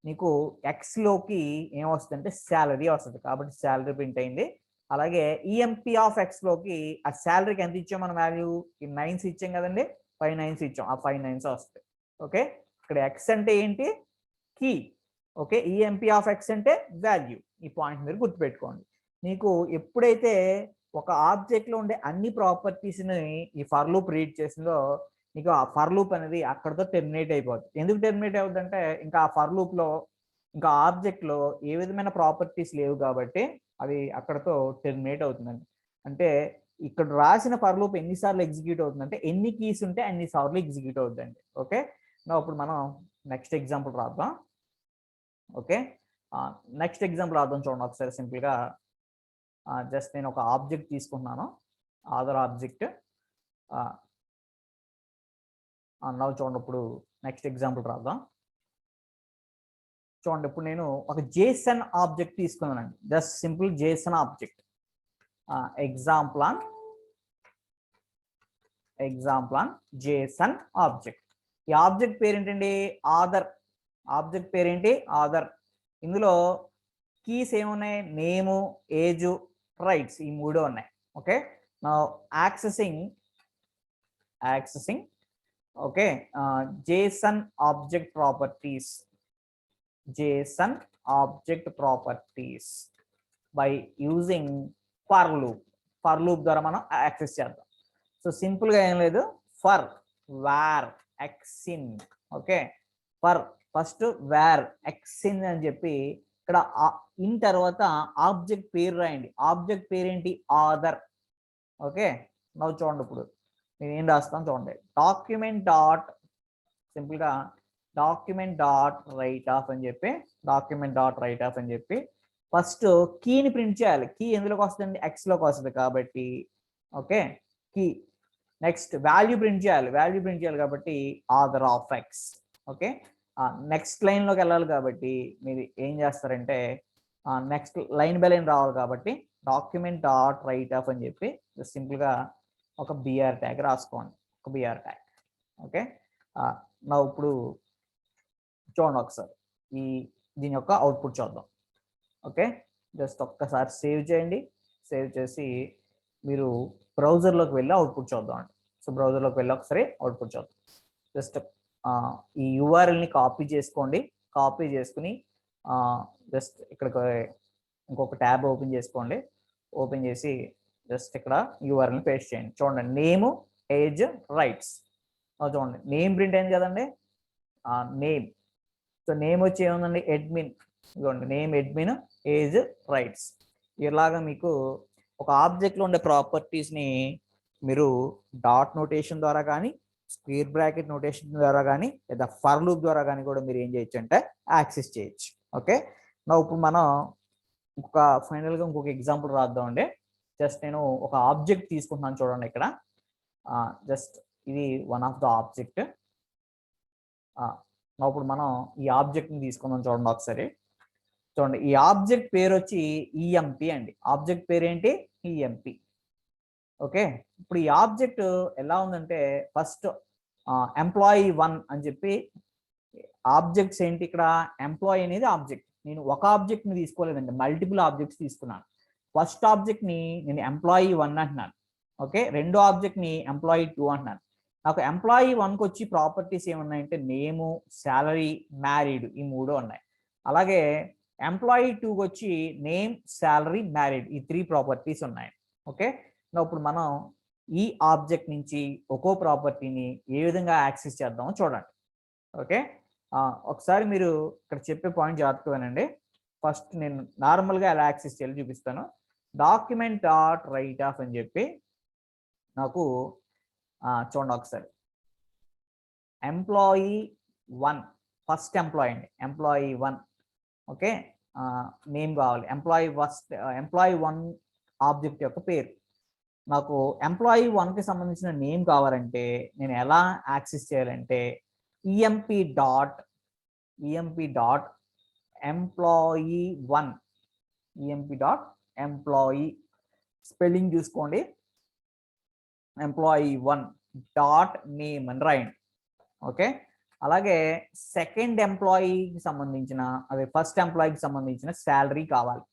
నీకు ఎక్స్ లోకి ఏం వస్తుంది అంటే శాలరీ వస్తుంది కాబట్టి శాలరీ ప్రింట్ అయింది. అలాగే ఈఎంపి ఆఫ్ ఎక్స్ లోకి ఆ శాలరీకి ఎంత ఇచ్చాం మనం వాల్యూ, ఈ 9s ఇచ్చాం కదండి, 5 9s ఇచ్చాం, ఆ 5 9s వస్తాయి ఓకే. ఇక్కడ ఎక్స్ అంటే ఏంటి, key okay, EMP of x అంటే వాల్యూ. ఈ పాయింట్ మీరు గుర్తుపెట్టుకోండి. నీకు ఎప్పుడైతే ఒక ఆబ్జెక్ట్ లో ఉండే అన్ని ప్రాపర్టీస్ ని ఈ ఫర్ లూప్ రీడ్ చేసిందో నీకు ఆ ఫర్ లూప్ అనేది అక్కడతో టెర్మినేట్ అయిపోతుంది. ఎందుకు టెర్మినేట్ అవుతుంది అంటే ఇంకా ఆ ఫర్ లూప్ లో ఇంకా ఆబ్జెక్ట్ లో ఏ విధమైన ప్రాపర్టీస్ లేవు కాబట్టి అది అక్కడతో టెర్మినేట్ అవుతుందండి. అంటే ఇక్కడ రాసిన ఫర్ లూప్ ఎన్నిసార్లు ఎగ్జిక్యూట్ అవుతుందంటే ఎన్ని కీస్ ఉంటే అన్ని సార్లు ఎగ్జిక్యూట్ అవుతుందండి ఓకే. ఇప్పుడు మనం నెక్స్ట్ ఎగ్జాంపుల్ రాద్దాం ఓకే. నెక్స్ట్ ఎగ్జాంపుల్ రాద్దాం చూడండి ఒకసారి సింపుల్ గా. జస్ట్ నేను ఒక ఆబ్జెక్ట్ తీసుకుంటున్నాను, ఆధార్ ఆబ్జెక్ట్. నవ్వు చూడండి, ఇప్పుడు నెక్స్ట్ ఎగ్జాంపుల్ రాద్దాం చూడండి. ఇప్పుడు నేను ఒక జేసన్ ఆబ్జెక్ట్ తీసుకున్నానండి, just simple Jason object. Example on Jason object. ఈ ఆబ్జెక్ట్ పేరు ఏంటండి, ఆధార్. ఆబ్జెక్ట్ పేరేంటి, ఆధార్. ఇందులో కీస్ ఏమున్నాయి, నేము, ఏజ్, రైట్స్, ఈ 3 ఉన్నాయి ఓకే. నా accessing okay JSON object properties by using for loop ద్వారా మనం యాక్సెస్ చేద్దాం. సో సింపుల్ గా ఏం లేదు, for var x in okay. First var x in అని చెప్పి ఇక్కడ ఇన్ తర్వాత ఆబ్జెక్ట్ పేరు రాయండి. ఆబ్జెక్ట్ పేరేంటి, ఆధార్ ఓకే. నవ్వు చూడండి, ఇప్పుడు నేను ఏం రాస్తాను చూడండి, డాక్యుమెంట్ డాట్ రైట్ ఆఫ్ అని చెప్పి ఫస్ట్ కీని ప్రింట్ చేయాలి. కీ ఎందులోకి వస్తుంది, ఎక్స్ లోకి వస్తుంది కాబట్టి okay. Key next value print చేయాలి కాబట్టి order of x. Okay, next లైన్లోకి వెళ్ళాలి కాబట్టి మీరు ఏం చేస్తారంటే నెక్స్ట్ లైన్ బై లైన్ రావాలి కాబట్టి డాక్యుమెంట్ డాట్ రైట్ ఆఫ్ అని చెప్పి సింపుల్గా ఒక బిఆర్ ట్యాగ్ రాసుకోండి, ఒక బిఆర్ ట్యాగ్. ఓకే, నా ఇప్పుడు చూడండి ఒకసారి దీని యొక్క అవుట్పుట్ చూద్దాం. ఓకే, జస్ట్ ఒక్కసారి సేవ్ చేయండి. సేవ్ చేసి మీరు బ్రౌజర్లోకి వెళ్ళి అవుట్పుట్ చూద్దాం అండి. సో బ్రౌజర్లోకి వెళ్ళి ఒకసారి అవుట్పుట్ చూద్దాం. జస్ట్ ఈ యూఆర్ఎల్ని కాపీ చేసుకోండి. కాపీ చేసుకుని జస్ట్ ఇక్కడ ఇంకొక ట్యాబ్ ఓపెన్ చేసుకోండి. ఓపెన్ చేసి జస్ట్ ఇక్కడ యూఆర్ఎల్ని పేస్ట్ చేయండి. చూడండి, నేము, ఏజ్, రైట్స్. చూడండి, నేమ్ ప్రింట్ అయింది కదండి, నేమ్. సో నేమ్ వచ్చి ఏముందండి, అడ్మిన్. ఇదిగోండి, నేమ్, అడ్మిన్, ఏజ్, రైట్స్. ఇలాగా మీకు ఒక ఆబ్జెక్ట్లో ఉండే ప్రాపర్టీస్ని మీరు డాట్ నోటేషన్ ద్వారా కానీ, స్క్వేర్ బ్రాకెట్ నోటేషన్ ద్వారా కానీ, లేదా ఫర్ లూప్ ద్వారా కానీ కూడా మీరు ఏం చేయొచ్చు అంటే యాక్సెస్ చేయొచ్చు. ఓకే, నా ఇప్పుడు మనం ఫైనల్గా ఇంకొక ఎగ్జాంపుల్ రాద్దామండి. జస్ట్ నేను ఒక ఆబ్జెక్ట్ తీసుకుంటున్నాను చూడండి ఇక్కడ. జస్ట్ ఇది వన్ ఆఫ్ ద ఆబ్జెక్ట్. ఇప్పుడు మనం ఈ ఆబ్జెక్ట్ని తీసుకుందాం చూడండి ఒకసారి. చూడండి, ఈ ఆబ్జెక్ట్ పేరు వచ్చి ఈఎంపి అండి. ఆబ్జెక్ట్ పేరు ఏంటి, ఈఎంపి. ఓకే, ఇప్పుడు ఈ ఆబ్జెక్ట్ ఎలా ఉందంటే ఫస్ట్ ఎంప్లాయీ 1 అని చెప్పి ఆబ్జెక్ట్స్ ఏంటి ఇక్కడ, ఎంప్లాయీ అనేది ఆబ్జెక్ట్. నేను ఒక ఆబ్జెక్ట్ని తీసుకోలేదండి, మల్టిపుల్ ఆబ్జెక్ట్స్ తీసుకున్నాను. ఫస్ట్ ఆబ్జెక్ట్ని నేను ఎంప్లాయీ 1 అంటున్నాను. ఓకే, రెండో ఆబ్జెక్ట్ని ఎంప్లాయీ 2 అంటున్నాను. నాకు ఎంప్లాయీ 1కి వచ్చి ప్రాపర్టీస్ ఏమున్నాయంటే నేము, శాలరీ, మ్యారీడ్, ఈ 3 ఉన్నాయి. అలాగే ఎంప్లాయీ 2కి వచ్చి నేమ్, శాలరీ, మ్యారీడ్, ఈ 3 ప్రాపర్టీస్ ఉన్నాయి. ఓకే, ఇప్పుడు మనం ఈ ఆబ్జెక్ట్ నుంచి ఒక్కో ప్రాపర్టీని ఏ విధంగా యాక్సెస్ చేద్దామో చూడండి. ఓకే, ఒకసారి మీరు ఇక్కడ చెప్పే పాయింట్ జాగ్రత్తగా వినండి. ఫస్ట్ నేను నార్మల్గా ఎలా యాక్సెస్ చేయాలో చూపిస్తాను. డాక్యుమెంట్ డాట్ రైట్ ఆఫ్ అని చెప్పి నాకు చూడండి ఒకసారి, ఎంప్లాయీ 1, ఫస్ట్ ఎంప్లాయీ అండి, ఎంప్లాయీ 1. ఓకే, నేమ్ కావాలి, ఎంప్లాయీ 1 ఆబ్జెక్ట్ యొక్క పేరు. నాకు ఎంప్లాయీ 1కి సంబంధించిన నేమ్ కావాలంటే నేను ఎలా యాక్సెస్ చేయాలంటే EMP dot employee 1, EMP dot employee, spelling చూసుకోండి, ఎంప్లాయీ 1 డాట్ నేమ్ అని రాయండి. ఓకే, అలాగే సెకండ్ ఎంప్లాయీకి సంబంధించిన, అదే ఫస్ట్ ఎంప్లాయీకి సంబంధించిన శాలరీ కావాలి.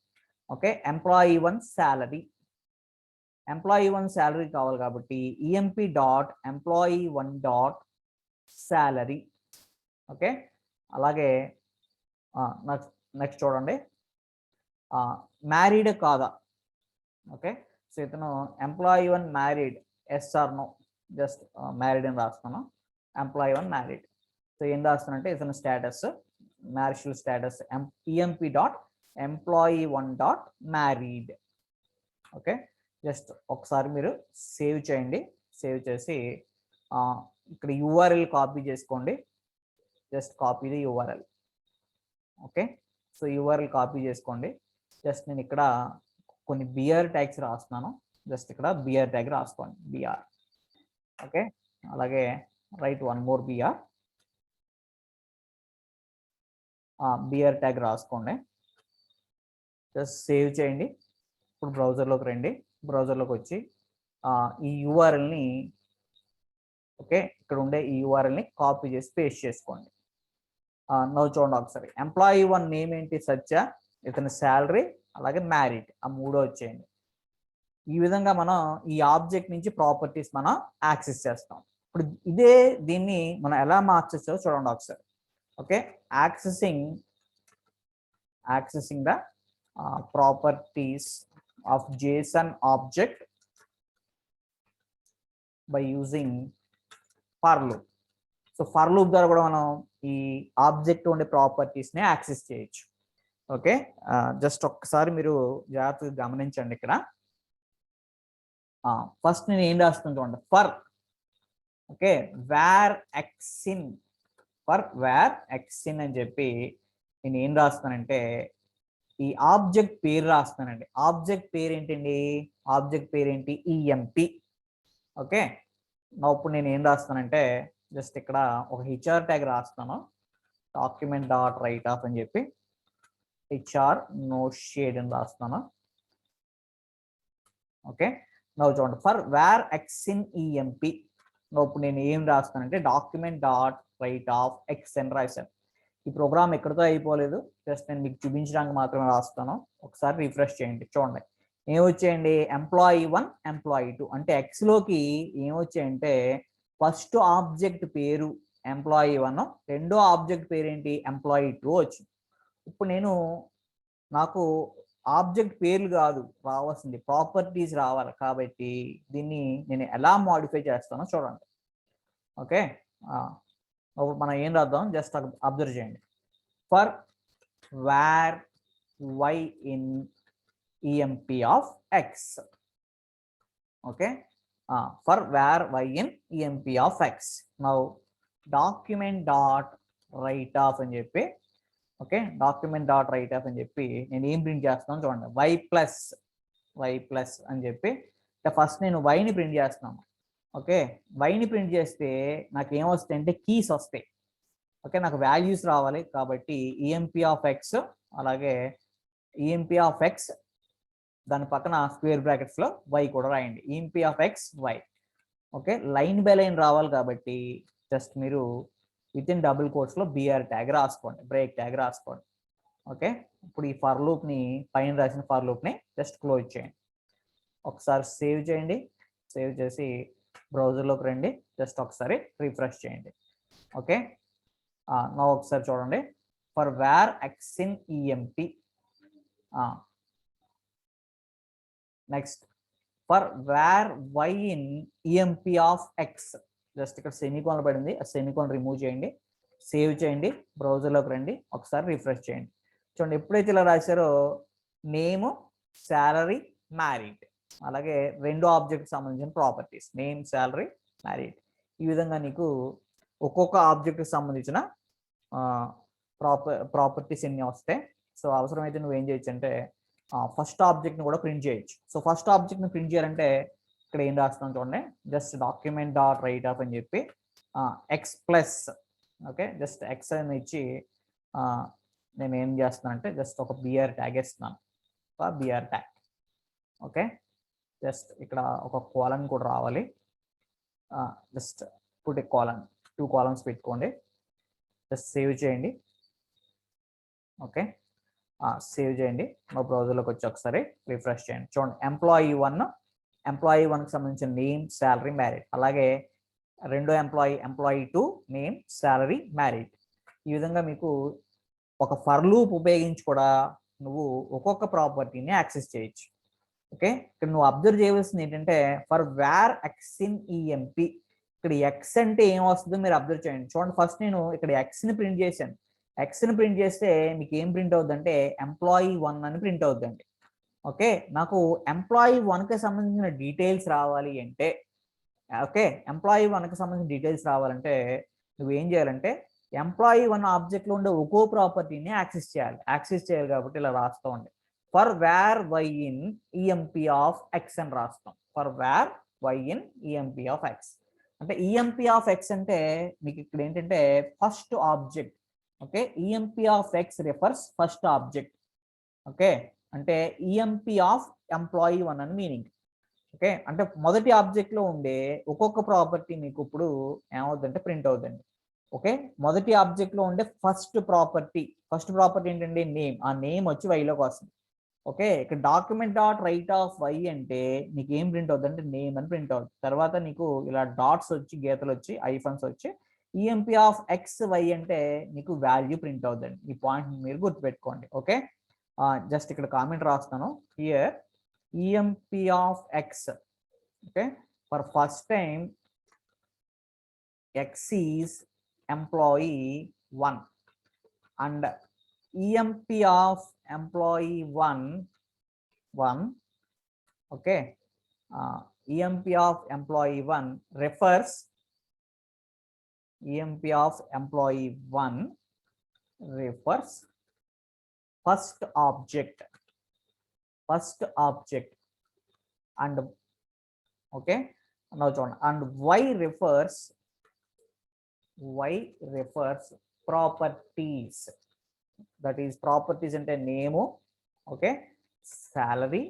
Okay, employee 1 salary, employee 1 salary కావాలి కాబట్టి EMP dot employee 1 dot salary. Okay, అలాగే నెక్స్ట్ చూడండి, మ్యారీడ్ కాదా. ఓకే, సో ఇతను employee 1 married, yes or no, just married అని రాస్తాను. Employee 1 married. సో ఏం రాస్తానంటే ఇతను status, marital status, EMP dot employee 1 dot married. Okay, just ఒకసారి మీరు సేవ్ చేయండి. సేవ్ చేసి ఇక్కడ యూఆర్ఎల్ కాపీ చేసుకోండి. Just copy the URL. Okay, so URL copy చేసుకోండి. జస్ట్ నేను ఇక్కడ కొన్ని బిఆర్ ట్యాగ్స్ రాస్తున్నాను. జస్ట్ ఇక్కడ బిఆర్ ట్యాగ్ రాసుకోండి, బిఆర్. ఓకే, అలాగే write one more BR tag రాసుకోండి. జస్ట్ సేవ్ చేయండి. ఇప్పుడు బ్రౌజర్లోకి రండి. బ్రౌజర్లోకి వచ్చి ఈ యూఆర్ఎల్ని, ఓకే, ఇక్కడ ఉండే ఈ యూఆర్ఎల్ని కాపీ చేసి పేస్ట్ చేసుకోండి. నవ్వు చూడండి ఒకసారి, ఎంప్లాయీ 1 నేమ్ ఏంటి, సత్య, ఇతని శాలరీ, అలాగే మ్యారీడ్, ఆ 3 వచ్చేయండి. ఈ విధంగా మనం ఈ ఆబ్జెక్ట్ నుంచి ప్రాపర్టీస్ మనం యాక్సెస్ చేస్తాం. ఇప్పుడు దీన్ని మనం ఎలా మార్చొచ్చో చూడండి ఒకసారి. Okay, accessing the properties of JSON object by using for loop. So for loop ద్వారా కూడా మనం ఈ ఆబ్జెక్ట్ ఉండే ప్రాపర్టీస్ని యాక్సెస్ చేయొచ్చు. ఓకే, జస్ట్ ఒక్కసారి మీరు జాగ్రత్తగా గమనించండి. ఇక్కడ ఫస్ట్ నేను ఏం రాస్తాను చూడండి, for, okay, var x in, for var x in అని చెప్పి నేను ఏం రాస్తానంటే ఈ ఆబ్జెక్ట్ పేరు రాస్తానండి. ఆబ్జెక్ట్ పేరు ఏంటండి, ఆబ్జెక్ట్ పేరు ఏంటి, ఈఎంపి. ఓకే, ఇప్పుడు నేను ఏం రాస్తానంటే జస్ట్ ఇక్కడ ఒక హెచ్ఆర్ ట్యాగ్ రాస్తాను, డాక్యుమెంట్ డాట్ రైట్ ఆఫ్ అని చెప్పి హెచ్ఆర్ నో షేడ్ అని రాస్తాను. ఓకే, చూడండి for var x in EMP. ఇప్పుడు నేను ఏం రాస్తానంటే document dot write of x అని రాశాను. ఈ ప్రోగ్రామ్ ఎక్కడితో అయిపోలేదు, జస్ట్ నేను మీకు చూపించడానికి మాత్రమే రాస్తాను. ఒకసారి రిఫ్రెష్ చేయండి, చూడండి ఏమొచ్చాయండి, ఎంప్లాయీ 1 ఎంప్లాయీ 2. అంటే ఎక్స్లోకి ఏమొచ్చాయంటే ఫస్ట్ ఆబ్జెక్ట్ పేరు ఎంప్లాయీ 1, రెండో ఆబ్జెక్ట్ పేరు ఏంటి ఎంప్లాయీ 2 వచ్చింది. ఇప్పుడు నాకు ఆబ్జెక్ట్ పేర్లు కాదు రావాల్సింది, ప్రాపర్టీస్ రావాలి. కాబట్టి దీన్ని నేను ఎలా మాడిఫై చేస్తానో చూడండి. ఓకే, మనం ఏం రాద్దాం, జస్ట్ అబ్జర్వ్ చేయండి. For var y in EMP of x. Okay, for var y in EMP of x. Now document dot write of అని చెప్పి, okay document dot write of అని చెప్పి నేను ఏం ప్రింట్ చేస్తున్నాను చూడండి, వై ప్లస్ అని చెప్పి ఫస్ట్ నేను వైని ప్రింట్ చేస్తున్నాను. ఓకే, వైని ప్రింట్ చేస్తే నాకు ఏమొస్తాయి అంటే కీస్ వస్తాయి. ఓకే, నాకు వాల్యూస్ రావాలి కాబట్టి ఈఎంపి ఆఫ్ ఎక్స్, అలాగే ఈఎంపి ఆఫ్ ఎక్స్ దాని పక్కన స్క్వేర్ బ్రాకెట్స్ లో వై కూడా రాయండి, EMP of x y. Okay, line by line రావాలి కాబట్టి జస్ట్ మీరు విత్ ఇన్ డబుల్ కోట్స్ లో బిఆర్ ట్యాగ్ రాసుకోండి, బ్రేక్ ట్యాగ్ రాసుకోండి. ఓకే, ఇప్పుడు ఈ ఫర్ లూప్ ని పైన రాసిన ఫర్ లూప్ ని జస్ట్ క్లోజ్ చేయండి. ఒకసారి సేవ్ చేయండి, సేవ్ చేసి బ్రౌజర్లోకి రండి, జస్ట్ ఒకసారి రిఫ్రెష్ చేయండి. ఓకే, నా ఒకసారి చూడండి, for var x in EMP. Next for var y in EMP of x. Just ఇక్కడ సెమీకోలన్ పడింది, ఆ సెమీకోలన్ రిమూవ్ చేయండి, సేవ్ చేయండి, బ్రౌజర్లోకి రండి, ఒకసారి రిఫ్రెష్ చేయండి. చూడండి ఎప్పుడైతే ఇలా రాశారో నేమ్, శాలరీ, మ్యారీడ్, అలాగే రెండు ఆబ్జెక్ట్ సంబంధించిన ప్రాపర్టీస్ నేమ్, శాలరీ, మ్యారీడ్. ఈ విధంగా నీకు ఒక్కొక్క ఆబ్జెక్ట్ సంబంధించిన ప్రాపర్టీస్ ఎన్ని వస్తాయి. సో అవసరమైతే నువ్వు ఏం చేయొచ్చు అంటే ఫస్ట్ ఆబ్జెక్ట్ని కూడా ప్రింట్ చేయొచ్చు. సో ఫస్ట్ ఆబ్జెక్ట్ని ప్రింట్ చేయాలంటే ఇక్కడ ఏం రాస్తాను చూడండి, just document dot write of అని చెప్పి X plus. Okay, just X అని ఇచ్చి నేను ఏం చేస్తున్నాను అంటే జస్ట్ ఒక బిఆర్ ట్యాగ్ ఇస్తున్నాను, బిఆర్ ట్యాగ్. ఓకే, జస్ట్ ఇక్కడ ఒక కాలమ్ కూడా రావాలి, just put a column, 2 columns పెట్టుకోండి, జస్ట్ సేవ్ చేయండి. ఓకే, సేవ్ చేయండి, మా బ్రౌజర్లోకి వచ్చి ఒకసారి రిఫ్రెష్ చేయండి. చూడండి ఎంప్లాయీ 1కి సంబంధించిన నేమ్, శాలరీ, మ్యారీడ్, అలాగే రెండో ఎంప్లాయీ 2 నేమ్, శాలరీ, మ్యారీడ్. ఈ విధంగా మీకు ఒక ఫర్ లూప్ ఉపయోగించి కూడా నువ్వు ఒక్కొక్క ప్రాపర్టీని యాక్సెస్ చేయొచ్చు. ఓకే, ఇక్కడ నువ్వు అబ్జర్వ్ చేయవలసింది ఏంటంటే for var x in EMP, ఇక్కడ ఎక్స్ అంటే ఏం వస్తుందో మీరు అబ్జర్వ్ చేయండి. చూడండి ఫస్ట్ నేను ఇక్కడ ఎక్స్ని ప్రింట్ చేశాను, ఎక్స్ని ప్రింట్ చేస్తే మీకు ఏం ప్రింట్ అవుతుందంటే ఎంప్లాయీ 1 అని ప్రింట్ అవుతుందండి. ఓకే, నాకు ఎంప్లాయీ 1కి సంబంధించిన డీటెయిల్స్ రావాలి అంటే, ఓకే ఎంప్లాయీ 1కి సంబంధించిన డీటెయిల్స్ రావాలంటే నువ్వేం చేయాలంటే ఎంప్లాయీ 1 ఆబ్జెక్ట్లో ఉండే ఒక్కో ప్రాపర్టీని యాక్సెస్ చేయాలి కాబట్టి ఇలా రాస్తూ ఉండే for var y in EMP of x అని రాస్తాం. For var y in EMP of x అంటే ఈఎంపి ఆఫ్ ఎక్స్ అంటే మీకు ఇక్కడ ఏంటంటే first object. Okay, EMP of x refers first object. Okay, అంటే ఈఎంపి ఆఫ్ ఎంప్లాయీ 1 అని మీనింగ్. ఓకే, అంటే మొదటి ఆబ్జెక్ట్లో ఉండే ఒక్కొక్క ప్రాపర్టీ మీకు ఇప్పుడు ఏమవుతుందంటే ప్రింట్ అవుతుంది. ఓకే, మొదటి ఆబ్జెక్ట్లో ఉండే ఫస్ట్ ప్రాపర్టీ ఏంటంటే నేమ్, ఆ నేమ్ వచ్చి వైలోకి వస్తుంది. ఓకే, ఇక్కడ document dot write of y అంటే నీకు ఏం ప్రింట్ అవుతుంది అంటే నేమ్ అని ప్రింట్ అవుతుంది. తర్వాత నీకు ఇలా డాట్స్ వచ్చి, గీతలు వచ్చి, ఐఫన్స్ వచ్చి ఈఎంపి ఆఫ్ ఎక్స్ వై అంటే నీకు వాల్యూ ప్రింట్ అవుతుంది. ఈ పాయింట్ మీరు గుర్తుపెట్టుకోండి. ఓకే, జస్ట్ ఇక్కడ కామెంట్ రాస్తాను, here EMP of x. Okay, for first time X is employee 1 and EMP of employee 1 okay, EMP of employee 1 refers first object and okay, now చూడండి, and y refers properties, that is properties అంటే name, okay, salary,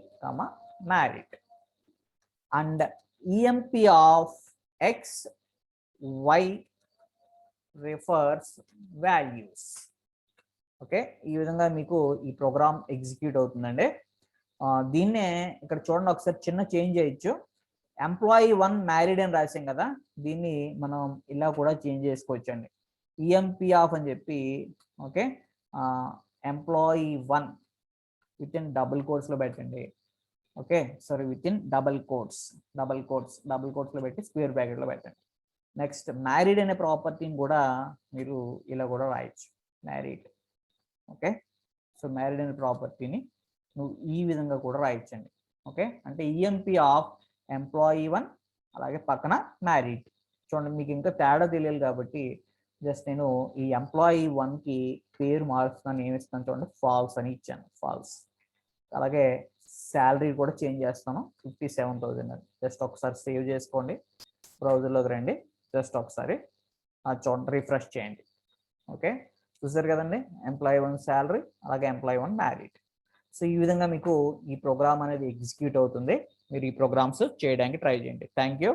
married, and emp of x y refers values. Okay, ఈ విధంగా మీకు ఈ ప్రోగ్రామ్ ఎగ్జిక్యూట్ అవుతుందండి. దీన్నే ఇక్కడ చూడండి, ఒకసారి చిన్న చేంజ్ చేయొచ్చు. employee1 మ్యారీడ్ అని రాసాం కదా, దీన్ని మనం ఇలా కూడా చేంజ్ చేసుకోవచ్చు అండి. ఈఎంపీ ఆఫ్ అని చెప్పి, okay, employee1 within double quotes లో పెట్టండి. Okay, sorry, within double quotes లో పెట్టి స్క్వేర్ బ్రాకెట్ లో పెట్టండి. నెక్స్ట్ మ్యారీడ్ అనే ప్రాపర్టీని కూడా మీరు ఇలా కూడా రాయొచ్చు, మ్యారీడ్. ఓకే, సో మ్యారీడ్ అనే ప్రాపర్టీని నువ్వు ఈ విధంగా కూడా రాయొచ్చండి. ఓకే, అంటే ఈఎంపీ ఆఫ్ employee1 అలాగే పక్కన మ్యారీడ్. చూడండి, మీకు ఇంకా తేడా తెలియాలి కాబట్టి జస్ట్ నేను ఈ employee1కి పేరు మారుస్తున్నాను, ఏమి ఇస్తాను చూడండి, ఫాల్స్ అని ఇచ్చాను, ఫాల్స్. అలాగే శాలరీ కూడా చేంజ్ చేస్తాను, 57,000 అని. జస్ట్ ఒకసారి సేవ్ చేసుకోండి, బ్రౌజర్లోకి రండి, జస్ట్ ఒకసారి చూడండి, రిఫ్రెష్ చేయండి. ఓకే, చూసారు కదండి, employee1 శాలరీ, అలాగే employee1 మ్యారీడ్. సో ఈ విధంగా మీకు ఈ ప్రోగ్రామ్ అనేది ఎగ్జిక్యూట్ అవుతుంది. మీరు ఈ ప్రోగ్రామ్స్ చేయడానికి ట్రై చేయండి. Thank you.